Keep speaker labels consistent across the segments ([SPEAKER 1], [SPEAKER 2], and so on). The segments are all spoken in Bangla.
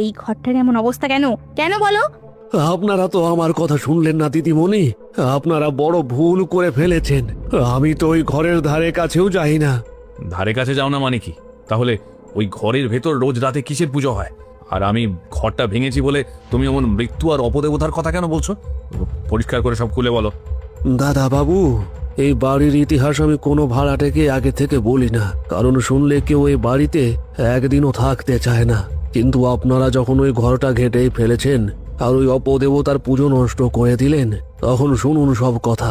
[SPEAKER 1] এই ঘরটার এমন অবস্থা কেন? কেন বলো?
[SPEAKER 2] আপনারা তো আমার কথা শুনলেন না দিদিমণি। আপনারা বড় ভুল করে ফেলেছেন। আমি তো ওই ঘরের ধারে কাছেও যাই না।
[SPEAKER 3] ধারে কাছে যাও না মানে কি? তাহলে ওই ঘরের ভেতর রোজ রাতে কিসের পুজো হয়? আর আমি ঘরটা ভেঙেছি বলে তুমি এমন মৃত্যু আর অপদেবতার কথা কেন বলছো? পরিষ্কার করে সব খুলে বলো।
[SPEAKER 2] দাদা বাবু, এই বাড়ির ইতিহাস আমি কোনো ভাড়াটেকে আগে থেকে বলি না, কারণ শুনলে কেউ এই বাড়িতে একদিনও থাকতে চায় না। কিন্তু আপনারা যখন ওই ঘরটা ঘেটেই ফেলেছেন আর ওই অপদেবতার পুজো নষ্ট করে দিলেন, তখন শুনুন সব কথা।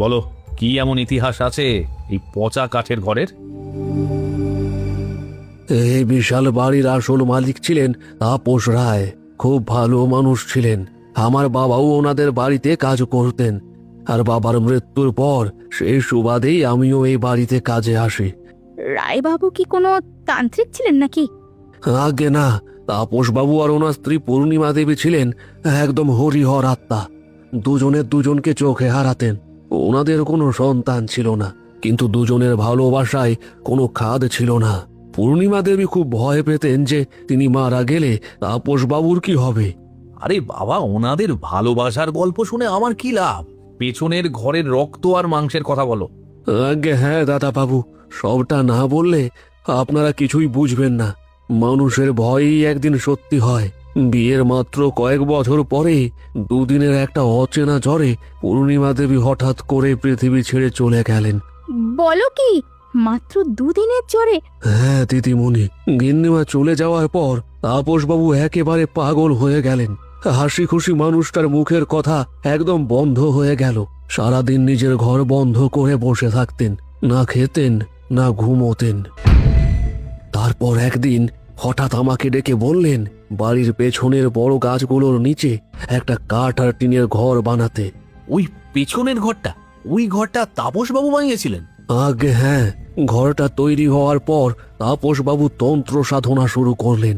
[SPEAKER 3] বলো, কি এমন ইতিহাস আছে এই পচা কাঠের ঘরের?
[SPEAKER 2] এই বিশাল বাড়ির আসল মালিক ছিলেন তাপস রায়। খুব ভালো মানুষ ছিলেন। আমার বাবাও ওনাদের বাড়িতে কাজ করতেন, আর বাবার মৃত্যুর পর সেই সুবাদেই আমিও এই বাড়িতে কাজে আসি।
[SPEAKER 1] রায়বাবু কি কোনো তান্ত্রিক ছিলেন নাকি?
[SPEAKER 2] আগে না, তাপসবাবু আর ওনার স্ত্রী পূর্ণিমা দেবী ছিলেন একদম হরিহর আত্মা। দুজনে দুজনকে চোখে হারাতেন। ওনাদের কোনো সন্তান ছিল না, কিন্তু দুজনের ভালোবাসায় কোনো খাদ ছিল না। পূর্ণিমা দেবী খুব ভয় পেতেন যে তিনি মারা গেলে তাপসবাবুর কি হবে।
[SPEAKER 3] আরে বাবা, ওনাদের ভালোবাসার গল্প শুনে আমার কি লাভ? পেছনের ঘরের রক্ত আর মাংসের কথা বলো।
[SPEAKER 2] আগে হ্যাঁ দাদা বাবু, সবটা না বললে আপনারা কিছুই বুঝবেন না। মানুষের ভয়ই একদিন সত্যি হয়। বিয়ের মাত্র কয়েক বছর পরে দুদিনের একটা অচেনা জ্বরে পূর্ণিমা দেবী হঠাৎ করে পৃথিবী ছেড়ে চলে গেলেন।
[SPEAKER 1] বলো কি, মাত্র দুদিনের জ্বরে?
[SPEAKER 2] হ্যাঁ দিদিমণি, গিন্নিমা চলে যাওয়ার পর তাপসবাবু একেবারে পাগল হয়ে গেলেন। হাসি খুশি মানুষটার মুখের কথা একদম বন্ধ হয়ে গেল। সারাদিন নিজের ঘর বন্ধ করে বসে থাকতেন, না খেতেন না ঘুমোতেন। তারপর একদিন হঠাৎ আমাকে ডেকে বললেন বাড়ির পেছনের বড় গাছগুলোর নিচে একটা কাঠ আর টিনের ঘর বানাতে।
[SPEAKER 3] ওই পেছনের ঘরটা? ওই ঘরটা তাপসবাবু বানিয়েছিলেন?
[SPEAKER 2] আগে হ্যাঁ, ঘরটা তৈরি হওয়ার পর তাপসবাবু তন্ত্র সাধনা শুরু করলেন।